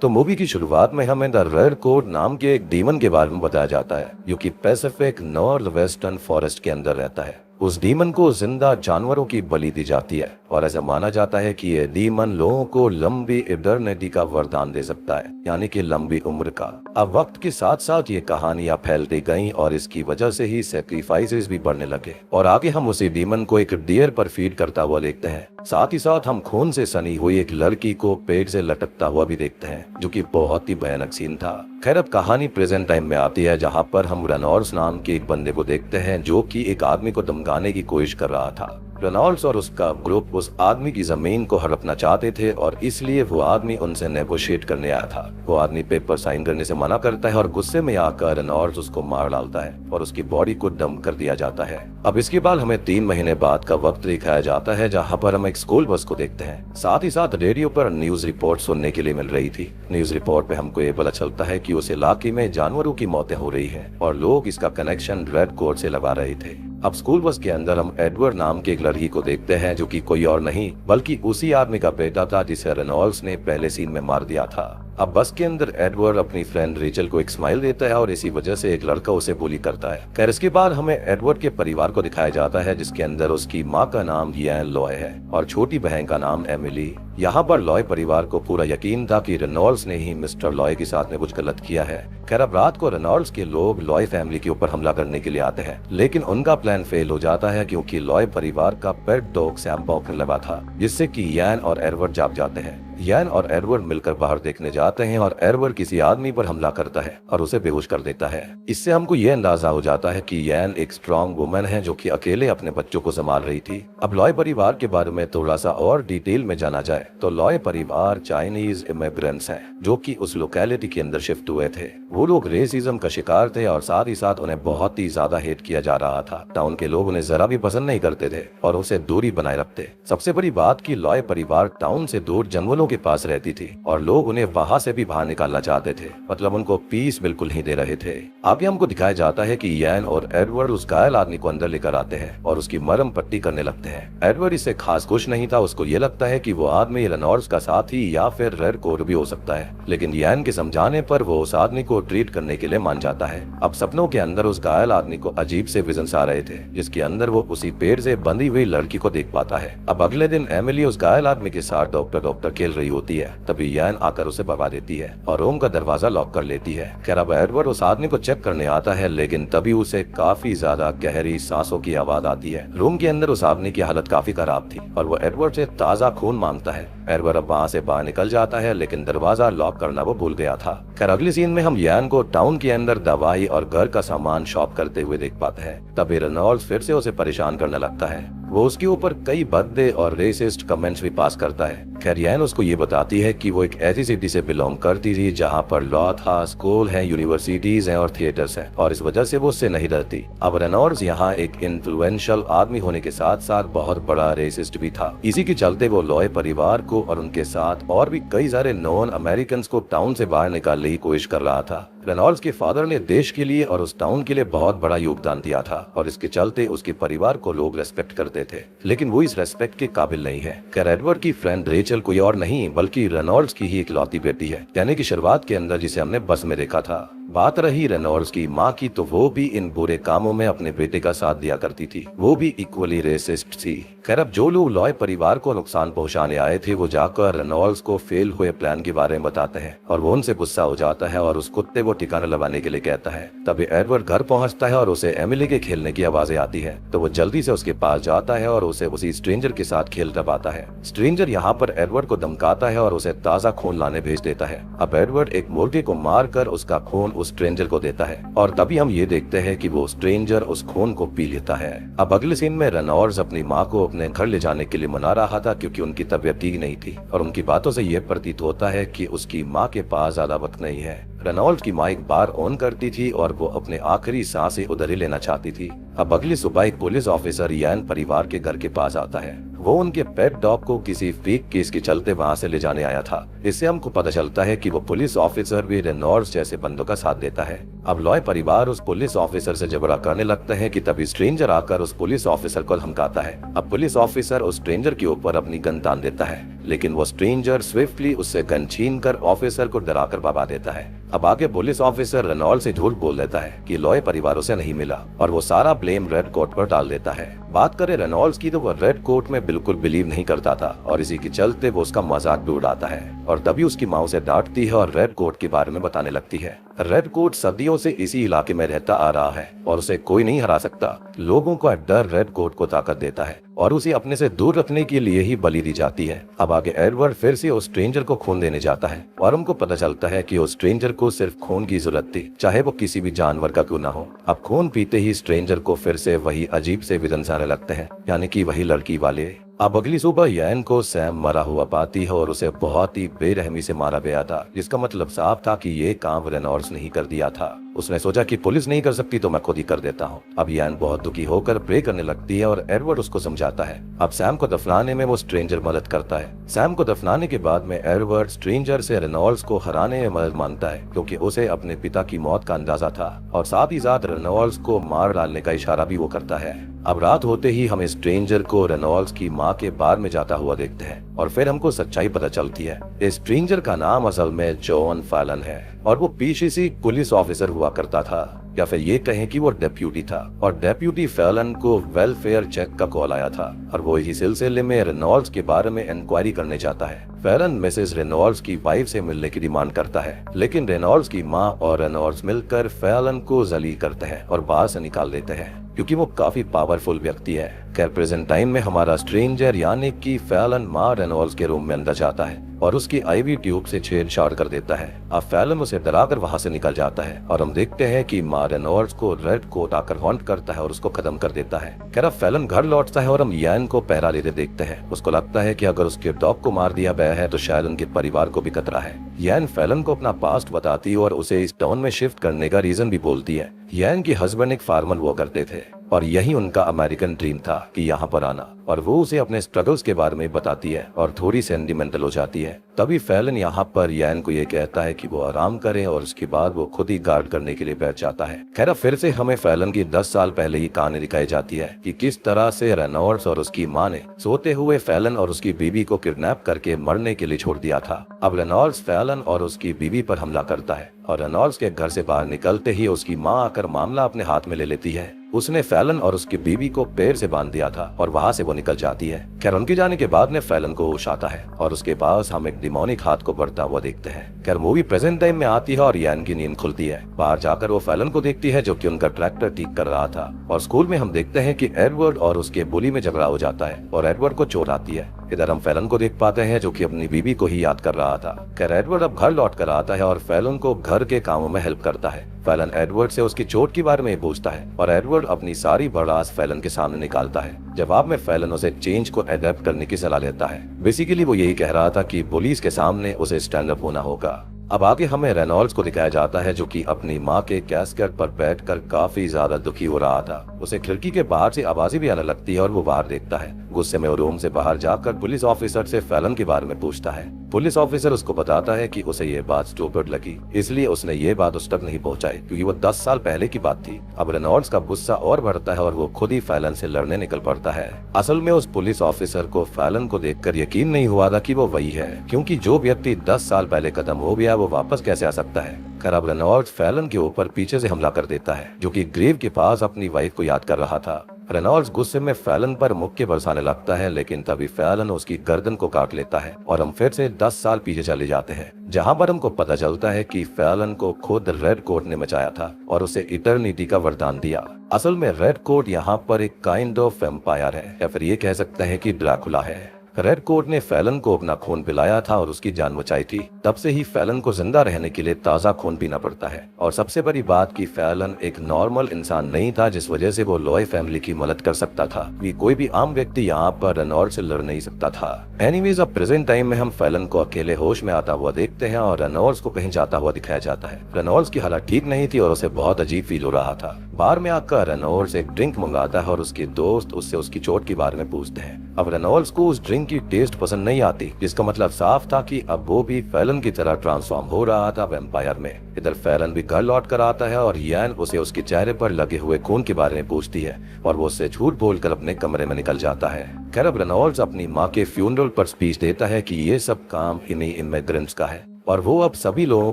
तो मूवी की शुरुआत में हमें द रेड कोट नाम के एक डीमन के बारे में बताया जाता है जो कि पैसिफिक नॉर्थ वेस्टर्न फॉरेस्ट के अंदर रहता है। उस डीमन को जिंदा जानवरों की बलि दी जाती है और ऐसा माना जाता है कि यह डीमन लोगों को लंबी इटर्निटी का वरदान दे सकता है, यानी कि लंबी उम्र का। अब वक्त के साथ साथ ये कहानियां फैलती गईं और इसकी वजह से ही सैक्रिफाइसेस भी बढ़ने लगे और आगे हम उसी डीमन को एक डियर पर फीड करता हुआ देखते हैं। साथ ही साथ हम खून से सनी हुई एक लड़की को पेड़ से लटकता हुआ भी देखते हैं, जो कि बहुत ही भयानक सीन था। खैर, अब कहानी प्रेजेंट टाइम में आती है, जहां पर हम रेनॉल्ड्स नाम के एक बंदे को देखते हैं जो कि एक आदमी को धमकाने की कोशिश कर रहा था। रेनॉल्ड्स और उसका ग्रुप उस आदमी की जमीन को हड़पना चाहते थे और इसलिए वो आदमी उनसे नेगोशिएट करने आया था। वो आदमी पेपर साइन करने से मना करता है और गुस्से में आकर रेनॉल्ड्स उसको मार डालता है और उसकी बॉडी को डंप कर दिया जाता है। अब इसके बाद हमें 3 महीने बाद का वक्त दिखाया जाता है, जहाँ पर हम एक स्कूल बस को देखते हैं। साथ ही साथ रेडियो पर न्यूज रिपोर्ट सुनने के लिए मिल रही थी। न्यूज रिपोर्ट पे हमको ये पता चलता है कि उस इलाके में जानवरों की मौतें हो रही है और लोग इसका कनेक्शन रेड कोट से लगा रहे थे। अब स्कूल बस के अंदर हम एडवर्ड नाम के एक लड़की को देखते हैं, जो कि कोई और नहीं बल्कि उसी आदमी का बेटा था जिसे रेनॉल्ड्स ने पहले सीन में मार दिया था। अब बस के अंदर एडवर्ड अपनी फ्रेंड रेचल को एक स्माइल देता है और इसी वजह से एक लड़का उसे बुली करता है। खैर, इसके बाद हमें एडवर्ड के परिवार को दिखाया जाता है, जिसके अंदर उसकी माँ का नाम यान लॉय है और छोटी बहन का नाम एमिली। यहाँ पर लॉय परिवार को पूरा यकीन था कि रेनॉल्ड्स ने ही मिस्टर लॉय के साथ में कुछ गलत किया है। खैर, अब रात को रेनॉल्ड्स के लोग लॉय फैमिली के ऊपर हमला करने के लिए आते हैं, लेकिन उनका प्लान फेल हो जाता है क्योंकि लॉय परिवार का पेट डॉग सैम पॉकर लगा था, जिससे कि यान और एडवर्ड जाग जाते हैं। यान और एडवर्ड मिलकर बाहर देखने जाते हैं और एडवर्ड किसी आदमी पर हमला करता है और उसे बेहोश कर देता है। इससे हमको ये अंदाजा हो जाता है कि यान एक स्ट्रॉन्ग वुमन है जो कि अकेले अपने बच्चों को संभाल रही थी। अब लॉय परिवार के बारे में थोड़ा सा और डिटेल में जाना जाए तो लॉय परिवार चाइनीज इमिग्रेंट्स हैं जो कि उस लोकेलिटी के अंदर शिफ्ट हुए थे। वो लोग रेसिज्म का शिकार थे और साथ ही साथ उन्हें बहुत ही ज्यादा हेट किया जा रहा था। टाउन के लोग उन्हें जरा भी पसंद नहीं करते थे और उसे दूरी बनाए रखते। सबसे बड़ी बात कि लॉय परिवार टाउन से दूर जंगलों के पास रहती थी और लोग उन्हें वहां से भी बाहर निकालना चाहते थे, मतलब उनको पीस बिल्कुल नहीं दे रहे थे। आगे हमको दिखाया जाता है कि यान और एडवर्ड उस घायल आदमी को अंदर लेकर आते हैं और उसकी मरहम पट्टी करने लगते हैं। एडवर्ड इससे खास खुश नहीं था, उसको ये लगता है कि वो आदमी रेनॉल्ड्स का साथी या फिर रेड कोट भी हो सकता है, लेकिन यान के समझाने पर वो उस आदमी को ट्रीट करने के लिए मान जाता है। अब सपनों के अंदर उस घायल आदमी को अजीब से विजन्स आ रहे थे, जिसके अंदर वो उसी पेड़ से बंधी हुई लड़की को देख पाता है। अब अगले दिन एमिली उस घायल आदमी के साथ डॉक्टर खेल रही होती है, तभी यान आकर उसे भगा देती है और रूम का दरवाजा लॉक कर लेती है। खैर, अब एडवर्ड उस आदमी को चेक करने आता है, लेकिन तभी उसे काफी ज्यादा गहरी सांसों की आवाज आती है। रूम के अंदर उस आदमी की हालत काफी खराब थी और वो एडवर्ड से ताजा खून मांगता है। एडवर्ड अब वहाँ से बाहर निकल जाता है, लेकिन दरवाजा लॉक करना वो भूल गया था। खैर, अगली सीन में हम यान को टाउन के अंदर दवाई और घर का सामान शॉप करते हुए देख पाते हैं। तभी रेनॉल्ड्स फिर से उसे परेशान करने लगता है। वो उसके ऊपर कई भद्दे और रेसिस्ट कमेंट्स भी पास करता है। खैर, यान उसको ये बताती है कि वो एक ऐसी सिटी से बिलोंग करती थी जहाँ पर लॉ था, स्कूल है, यूनिवर्सिटीज हैं और थिएटर्स हैं और इस वजह से वो उससे नहीं डरती। अब रेनॉल्ड्स यहाँ एक इन्फ्लुएंशियल आदमी होने के साथ साथ बहुत बड़ा रेसिस्ट भी था। इसी के चलते वो लॉय परिवार को और उनके साथ और भी कई सारे नॉन अमेरिकन को टाउन से बाहर निकालने की कोशिश कर रहा था। रेनॉल्ड्स के फादर ने देश के लिए और उस टाउन के लिए बहुत बड़ा योगदान दिया था और इसके चलते उसके परिवार को लोग रेस्पेक्ट करते थे, लेकिन वो इस रेस्पेक्ट के काबिल नहीं है। खैर, एडवर्ड की फ्रेंड रेचल कोई और नहीं बल्कि रेनॉल्ड्स की ही इकलौती बेटी है, यानी कि शुरुआत के अंदर जिसे हमने बस में देखा था। बात रही रेनॉल्ड्स की माँ की, तो वो भी इन बुरे कामों में अपने बेटे का साथ दिया करती थी। वो भी इक्वली रेसिस्ट थी। खैर, अब जो लोग लॉय परिवार को नुकसान पहुंचाने आए थे वो जाकर रेनॉल्ड्स को फेल हुए प्लान के बारे में बताते हैं और वो उनसे गुस्सा हो जाता है और उस कुत्ते को ठिकाना लगाने के लिए कहता है। तभी एडवर्ड घर पहुंचता है और उसे एमिली के खेलने की आवाजें आती है, तो वो जल्दी से उसके पास जाता है और उसे उसी स्ट्रेंजर के साथ खेलता पाता है। स्ट्रेंजर यहाँ पर एडवर्ड को धमकाता है और उसे ताजा खून लाने भेज देता है। अब एडवर्ड एक मुर्गे को मार कर उसका खून उस स्ट्रेंजर को देता है और तभी हम ये देखते हैं कि वो स्ट्रेंजर उस खून को पी लेता है। अब अगले सीन में रेनॉल्ड्स अपनी माँ को अपने घर ले जाने के लिए मना रहा था क्योंकि उनकी तबीयत ठीक नहीं थी और उनकी बातों से ये प्रतीत होता है कि उसकी माँ के पास ज्यादा वक्त नहीं है। रेनॉल्ड्स की माँ एक बार ऑन करती थी और वो अपने आखिरी सांसें उधर ही लेना चाहती थी। अब अगली सुबह एक पुलिस ऑफिसर यान परिवार के घर के पास आता है। वो उनके पेट डॉग को किसी फेक केस के चलते वहाँ से ले जाने आया था। इससे हमको पता चलता है कि वो पुलिस ऑफिसर भी रेनॉल्ड्स जैसे बंदों का साथ देता है। अब लॉय परिवार उस पुलिस ऑफिसर से झगड़ा करने लगते हैं कि तभी स्ट्रेंजर आकर उस पुलिस ऑफिसर को धमकाता है। अब पुलिस ऑफिसर उस स्ट्रेंजर के ऊपर अपनी गन तान देता है, लेकिन वो स्ट्रेंजर स्विफ्टली उससे गन छीन कर ऑफिसर को डराकर भगा देता है। अब आगे पुलिस ऑफिसर रेनॉल्ड्स से झूठ बोल देता है कि लॉय परिवार उसे नहीं मिला और वो सारा ब्लेम रेड कोट पर डाल देता है। बात करें रेनॉल्ड्स की तो वो रेड कोट में बिल्कुल बिलीव नहीं करता था और इसी के चलते वो उसका मजाक भी उड़ाता है और तभी उसकी माँ उसे डांटती है और रेड कोट के बारे में बताने लगती है। रेड कोट सदियों से इसी इलाके में रहता आ रहा है और उसे कोई नहीं हरा सकता। लोगों का डर रेड कोट को ताकत देता है और उसे अपने से दूर रखने के लिए ही बलि दी जाती है। अब आगे एडवर्ड फिर से उस स्ट्रेंजर को खून देने जाता है और हमको पता चलता है कि उस स्ट्रेंजर को सिर्फ खून की जरूरत थी, चाहे वो किसी भी जानवर का क्यों ना हो। अब खून पीते ही स्ट्रेंजर को फिर से वही अजीब से विजन आने लगते हैं, यानी कि वही लड़की वाले। अब अगली सुबह यैन को सैम मरा हुआ पाती है और उसे बहुत ही बेरहमी से मारा गया था, जिसका मतलब साफ था कि ये काम रेनॉल्ड्स ने ही कर दिया था। उसने सोचा कि पुलिस नहीं कर सकती तो मैं खुद ही कर देता हूँ। अब यैन बहुत दुखी होकर प्रे करने लगती है और एडवर्ड उसको समझाता है। अब सैम को दफनाने में वो स्ट्रेंजर मदद करता है। सैम को दफनाने के बाद में एडवर्ड स्ट्रेंजर से रेनॉल्ड्स को हराने में मदद मांगता है, क्योंकि उसे अपने पिता की मौत का अंदाजा था और साथ ही साथ रेनॉल्ड्स को मार डालने का इशारा भी वो करता है। अब रात होते ही हम स्ट्रेंजर को रेनॉल्ड्स की माँ के बार में जाता हुआ देखते हैं और फिर हमको सच्चाई पता चलती है। इस स्ट्रेंजर का नाम असल में जॉन फैलन है और वो पीसीसी पुलिस ऑफिसर हुआ करता था, या फिर ये कहें कि वो डेप्यूटी था। और डेप्यूटी फैलन को वेलफेयर चेक का कॉल आया था और वो इसी सिलसिले में रेनॉल्ड्स के बारे में इंक्वायरी करने चाहता है। फैलन मिसेस रेनॉल्ड्स की वाइफ से मिलने की डिमांड करता है, लेकिन रेनॉल्ड्स की माँ और रेनॉल्ड्स मिलकर फैलन को जलील करते हैं और बाहर से निकाल देते हैं, क्योंकि वो काफी पावरफुल व्यक्ति है। खैर प्रेजेंट टाइम में हमारा स्ट्रेंजर यानी कि फैलन माँ रेनॉल्ड्स के रूम में अंदर जाता है और उसकी आईवी ट्यूब से छेड़छाड़ कर देता है। अब फैलन उसे डराकर वहां से निकल जाता है और हम देखते हैं कि माँ रेनॉल्ड्स को रेड कोट आकर हॉन्ट करता है और उसको खत्म कर देता है। खैर अब फैलन घर लौटता है और हम यैन को पहरा लेते देखते हैं। उसको लगता है कि अगर उसके डॉग को मार दिया गया है तो शायद उनके परिवार को भी खतरा है। यैन फैलन को अपना पास्ट बताती है और उसे इस टाउन में शिफ्ट करने का रीजन भी बोलती है। यैन की हस्बैंड एक फार्मर हुआ करते थे और यही उनका अमेरिकन ड्रीम था कि यहाँ पर आना, और वो उसे अपने स्ट्रगल्स के बारे में बताती है और थोड़ी सेंटिमेंटल हो जाती है। तभी फैलन यहाँ पर यैन को ये कहता है कि वो आराम करे और उसके बाद वो खुद ही गार्ड करने के लिए बैठ जाता है। खैर फिर से हमें फैलन की 10 साल पहले ही कहानी दिखाई जाती है कि किस तरह से रेनॉल्ड्स और उसकी माँ ने सोते हुए फैलन और उसकी बीवी को किडनैप करके मरने के लिए छोड़ दिया था। अब रेनॉल्ड्स फैलन और उसकी बीवी पर हमला करता है और रेनॉल्ड्स के घर से बाहर निकलते ही उसकी माँ आकर मामला अपने हाथ में ले लेती है। उसने फैलन और उसकी बीवी को पैर से बांध दिया था और वहाँ से वो निकल जाती है। खैर उनके जाने के बाद में फैलन को होश आता है और उसके पास हम एक डिमोनिक हाथ को बढ़ता हुआ देखते हैं। खैर मूवी प्रेजेंट टाइम में आती है और यैन की नींद खुलती है। बाहर जाकर वो फैलन को देखती है जो कि उनका ट्रैक्टर ठीक कर रहा था, और स्कूल में हम देखते हैं कि एडवर्ड और उसके बुली में झगड़ा हो जाता है और एडवर्ड को चोट आती है। इधर हम फैलन को देख पाते हैं जो कि अपनी बीवी को ही याद कर रहा था। खैर एडवर्ड अब घर लौट कर आता है और फैलन को घर के कामों में हेल्प करता है। फैलन एडवर्ड से उसकी चोट के बारे में पूछता है और एडवर्ड अपनी सारी भड़ास फैलन के सामने निकालता है। जवाब में फैलन उसे चेंज को अडेप्ट करने की सलाह देता है। बेसिकली वो यही कह रहा था कि पुलिस के सामने उसे स्टैंड अप होना होगा। अब आगे हमें रेनॉल्ड्स को दिखाया जाता है जो कि अपनी माँ के कैस्केट पर बैठकर काफी ज्यादा दुखी हो रहा था। उसे खिड़की के बाहर से आवाजें भी आने लगती है और वो बाहर देखता है। गुस्से में वो रूम से बाहर जाकर पुलिस ऑफिसर से फैलन के बारे में पूछता है। पुलिस ऑफिसर उसको बताता है कि उसे ये बात स्टूपिड लगी, इसलिए उसने ये बात उस तक नहीं पहुंचाई क्योंकि वो 10 साल पहले की बात थी। अब रेनॉल्ड्स का गुस्सा और बढ़ता है और वो खुद ही फैलन से लड़ने निकल पड़ता है। असल में उस पुलिस ऑफिसर को फैलन को देखकर यकीन नहीं हुआ था कि वो वही है, क्योंकि जो व्यक्ति 10 साल पहले खत्म हो गया वो वापस कैसे आ सकता है। खराब रेनॉल्ड्स फैलन के ऊपर पीछे से हमला कर देता है जो कि ग्रेव के पास अपनी वाइफ को याद कर रहा था। रेनॉल्ड्स गुस्से में फैलन पर मुक्के बरसाने लगता है, लेकिन तभी फैलन उसकी गर्दन को काट लेता है और हम फिर से 10 साल पीछे चले जाते हैं, जहां पर हमको पता चलता है कि फैलन को खुद रेड कोट ने मचाया था और उसे इटर्निटी का वरदान दिया। असल में रेड कोट यहाँ पर एक काइंड ऑफ वैम्पायर है, या फिर ये कह सकते हैं कि ड्रैकुला है। रेड कोट ने फैलन को अपना खून पिलाया था और उसकी जान बचाई थी। तब से ही फैलन को जिंदा रहने के लिए ताज़ा खून पीना पड़ता है। और सबसे बड़ी बात कि फैलन एक नॉर्मल इंसान नहीं था, जिस वजह से वो लॉय फैमिली की मदद कर सकता था। भी कोई भी आम व्यक्ति यहाँ पर रेनॉल्ड्स से लड़ नहीं सकता था। एनीवेज अब प्रेजेंट टाइम में हम फैलन को अकेले होश में आता हुआ देखते हैं और रेनॉल्ड्स को कहीं जाता हुआ दिखाया जाता है। रेनॉल्ड्स की हालत ठीक नहीं थी और उसे बहुत अजीब फील हो रहा था। बार में आकर रेनॉल्ड्स एक ड्रिंक मंगाता है और उसके दोस्त उससे उसकी चोट के बारे में पूछते हैं। अब रेनॉल्ड्स को उस ड्रिंक की टेस्ट पसंद नहीं आती, जिसका मतलब साफ था कि अब वो भी फैलन की तरह ट्रांसफॉर्म हो रहा था वैम्पायर में। इधर फैलन भी घर लौट कर आता है और यान उसे उसके चेहरे पर लगे हुए खून के बारे में पूछती है और वो उससे झूठ बोलकर अपने कमरे में निकल जाता है। खैर अब रेनॉल्ड्स अपनी माँ के फ्यूनरल पर स्पीच देता है कि ये सब काम इन्हीं इमिग्रेंट्स का है और वो अब सभी लोगों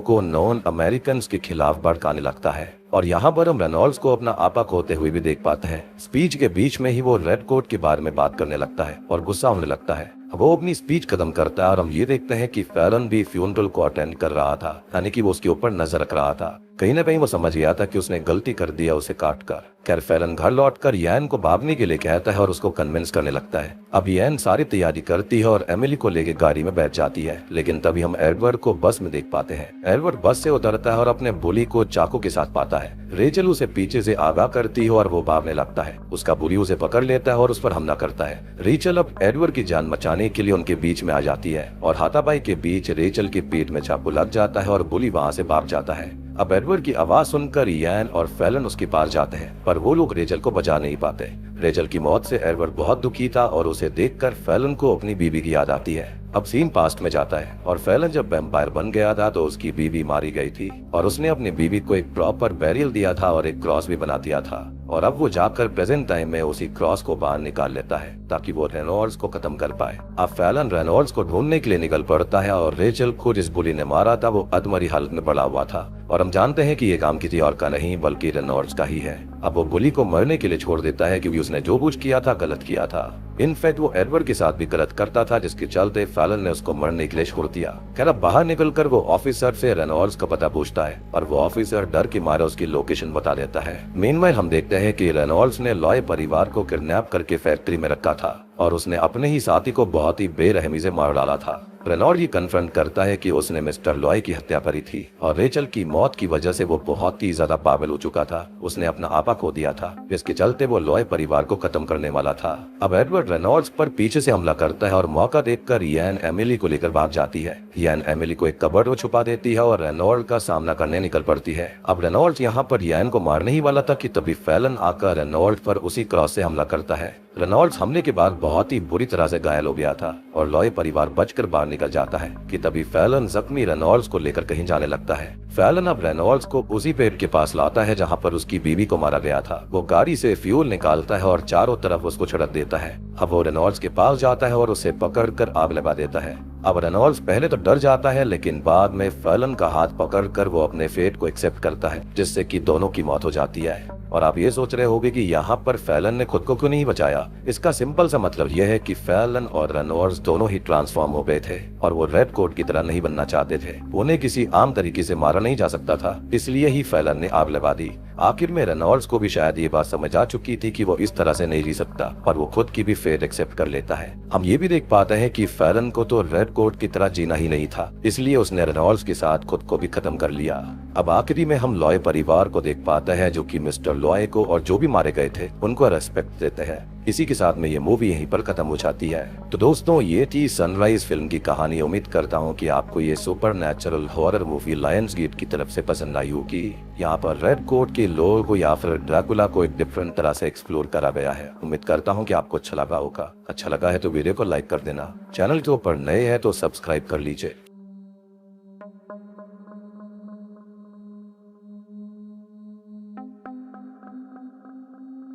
को नॉन अमेरिकन के खिलाफ भड़काने लगता है। और यहाँ पर हम रेनॉल्ड्स को अपना आपा खोते हुए भी देख पाते हैं। स्पीच के बीच में ही वो रेड कोट के बारे में बात करने लगता है और गुस्सा होने लगता है। वो अपनी स्पीच खत्म करता है और हम ये देखते हैं कि फैलन भी फ्यूनरल को अटेंड कर रहा था, यानी कि वो उसके ऊपर नजर रख रहा था। कहीं ना कहीं वो समझ गया था कि उसने गलती कर दिया उसे काट कर। खैर फैलन घर लौटकर यान को भागने के लिए कहता है और उसको कन्विंस करने लगता है। अब यान सारी तैयारी करती है और एमिली को लेकर गाड़ी में बैठ जाती है, लेकिन तभी हम एडवर्ड को बस में देख पाते हैं। एडवर्ड बस से उतरता है और अपने बुली को चाकू के साथ पाता है। रेचल उसे पीछे से आगाह करती है और वो भागने लगता है। उसका बुली उसे पकड़ लेता है और उस पर हमला करता है। रेचल अब एडवर्ड की जान बचाने के लिए उनके बीच में आ जाती है और हाथापाई के बीच रेचल के पेट में चाकू लग जाता है और बुली वहाँ से भाग जाता है। अब एडवर्ड की आवाज सुनकर यान और फैलन उसके पास जाते हैं, पर वो लोग रेचल को बचा नहीं पाते। रेचल की मौत से एडवर्ड बहुत दुखी था और उसे देखकर फैलन को अपनी बीवी की याद आती है। अब सीन पास्ट में जाता है और फैलन जब वैम्पायर बन गया था तो उसकी बीवी मारी गई थी और उसने अपनी बीवी को एक प्रॉपर बैरियल दिया था और एक क्रॉस भी बना दिया था। और अब वो जाकर प्रेजेंट टाइम में उसी क्रॉस को बाहर निकाल लेता है ताकि वो रेनॉल्ड्स को खत्म कर पाए। अब फैलन रेनॉल्ड्स को ढूंढने के लिए निकल पड़ता है और रेचल को जिस बुली ने मारा था वो अधमरी हालत में पड़ा हुआ था और हम जानते हैं कि ये काम किसी और का नहीं बल्कि रेनॉल्ड्स का ही है। अब वो बुली को मरने के लिए छोड़ देता है क्योंकि उसने जो कुछ किया था गलत किया था। इनफैक्ट वो एडवर्ड के साथ भी गलत करता था, जिसके चलते फैलन ने उसको मरने के लिए छोड़ दिया। खैर अब बाहर निकलकर वो ऑफिसर से रेनॉल्ड्स का पता पूछता है और वो ऑफिसर डर के मारे उसकी लोकेशन बता देता है। मीनवाइल हम देखते हैं कि रेनॉल्ड्स ने लॉय परिवार को किडनैप करके फैक्ट्री में रखा था और उसने अपने ही साथी को बहुत ही बेरहमी से मार डाला था। रेनॉल्ड ये कन्फ्रंट करता है कि उसने मिस्टर लॉय की हत्या करी थी और रेचल की मौत की वजह से वो बहुत ही ज्यादा पागल हो चुका था। उसने अपना आपा खो दिया था, जिसके चलते वो लॉय परिवार को खत्म करने वाला था। अब एडवर्ड रेनॉल्ड्स पर पीछे से हमला करता है और मौका देखकर यान एमिली को लेकर भाग जाती है। यान एमिली को एक कबर्ड में छुपा देती है और रेनॉल्ड का सामना करने निकल पड़ती है। अब रेनॉल्ड्स यहाँ पर यान को मारने ही वाला था कि तभी फैलन आकर रेनॉल्ड पर उसी क्रॉस से हमला करता है। रेनॉल्ड्स हमले के बाद बहुत ही बुरी तरह से घायल हो गया था और लॉय परिवार बचकर बाहर निकल जाता है कि तभी फैलन जख्मी रेनॉल्ड्स को लेकर कहीं जाने लगता है। फैलन अब रेनॉल्ड्स को उसी पेड़ के पास लाता है जहां पर उसकी बीवी को मारा गया था। वो गाड़ी से फ्यूल निकालता है और चारों तरफ उसको छिड़क देता है। अब वो रेनॉल्ड्स के पास जाता है और उसे पकड़कर आग लगा देता है। अब रेनॉल्ड्स पहले तो डर जाता है, लेकिन बाद में फैलन का हाथ पकड़कर वो अपने फेट को एक्सेप्ट करता है, जिससे कि दोनों की मौत हो जाती है। और आप ये सोच रहे होंगे कि यहाँ पर फैलन ने खुद को क्यों नहीं बचाया। इसका सिंपल सा मतलब यह है कि फैलन और रेनॉल्ड्स दोनों ही ट्रांसफॉर्म हो गए थे और वो रेड कोट की तरह नहीं बनना चाहते थे। उन्हें किसी आम तरीके से मारा नहीं जा सकता था, इसलिए ही फैलन ने आग लगा दी। आखिर में रेनॉल्ड्स को भी शायद ये बात समझ आ चुकी थी कि वो इस तरह से नहीं जी सकता और वो खुद की भी फेट एक्सेप्ट कर लेता है। हम ये भी देख पाते हैं कि फैलन को तो रेड कोट की तरह जीना ही नहीं था, इसलिए उसने रेनॉल्ड्स के साथ खुद को भी खत्म कर लिया। अब आखिरी में हम लॉय परिवार को देख पाते हैं जो कि मिस्टर लॉय को और जो भी मारे गए थे उनको रेस्पेक्ट देते हैं। इसी के साथ में ये मूवी यहीं पर खत्म हो जाती है। तो दोस्तों ये थी सनराइज फिल्म की कहानी। उम्मीद करता हूँ कि आपको ये supernatural horror movie Lionsgate की तरफ से पसंद आई होगी। यहाँ पर रेड कोट के लोगों को या फिर ड्रैकुला को एक डिफरेंट तरह से एक्सप्लोर करा गया है। उम्मीद करता हूँ कि आपको अच्छा लगा होगा। अच्छा लगा है तो वीडियो को लाइक कर देना। चैनल के ऊपर नए हैं तो सब्सक्राइब कर लीजिए।